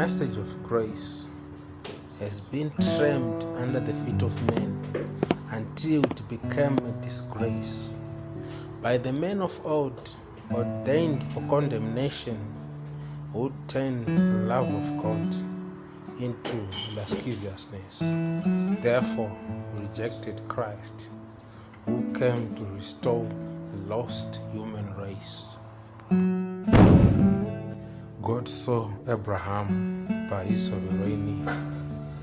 message of grace has been tramped under the feet of men until it became a disgrace by the men of old, ordained for condemnation, who turned the love of God into lasciviousness, therefore rejected Christ, who came to restore the lost human race. God saw Abraham by his sovereign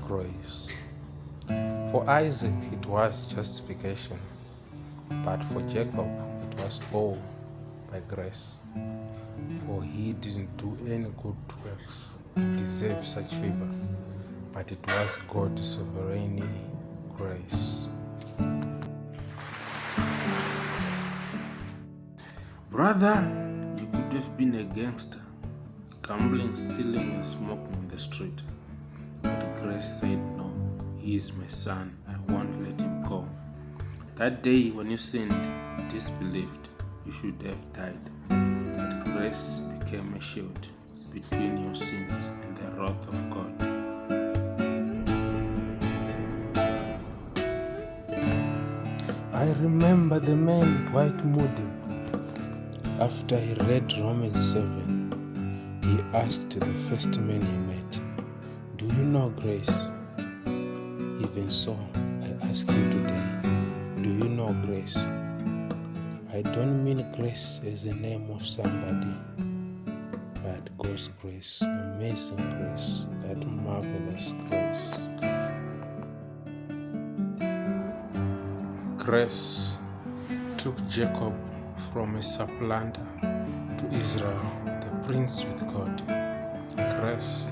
grace. For Isaac it was justification, but for Jacob it was all by grace. For he didn't do any good works to deserve such favor, but it was God's sovereign grace. Brother, you could have been a gangster, gambling, stealing, and smoking in the street. But grace said, no, he is my son, I won't let him go. That day when you sinned, disbelieved, you should have died. But grace became a shield between your sins and the wrath of God. I remember the Man Dwighty Moody. After he read Romans 7, he asked the first man he met, do you know grace? Even so, I ask you today, do you know grace? I don't mean grace as the name of somebody, but God's grace, amazing grace, that marvelous grace. Grace took Jacob from a supplanter to Israel, the prince with God. Grace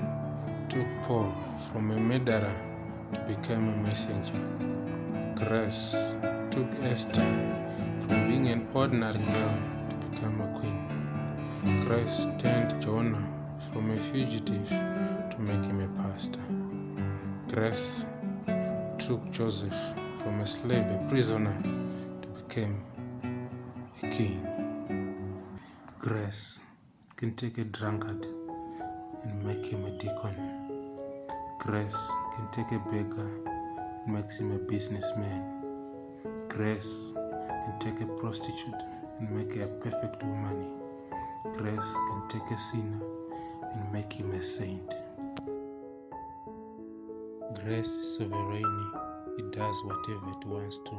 took Paul from a murderer to become a messenger. Grace took Esther from being an ordinary girl to become a queen. Grace turned Jonah from a fugitive to make him a pastor. Grace took Joseph from a slave, a prisoner, to become a king. Grace can take a drunkard and make him a deacon. Grace can take a beggar and makes him a businessman. Grace can take a prostitute and make her a perfect woman. Grace can take a sinner and make him a saint. Grace is sovereign. It does whatever it wants to.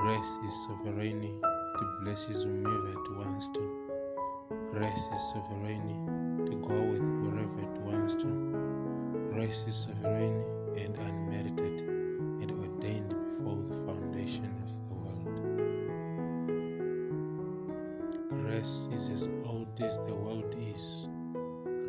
Grace is sovereign. It blesses whomever it wants to. Grace is sovereign to go with wherever it wants to. Grace is sovereign and unmerited and ordained before the foundation of the world. Grace is as old as the world is.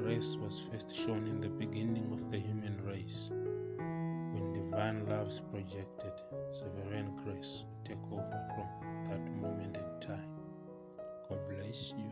Grace was first shown in the beginning of the human race, when divine love's projected sovereign grace to take over from that moment in time. God bless you.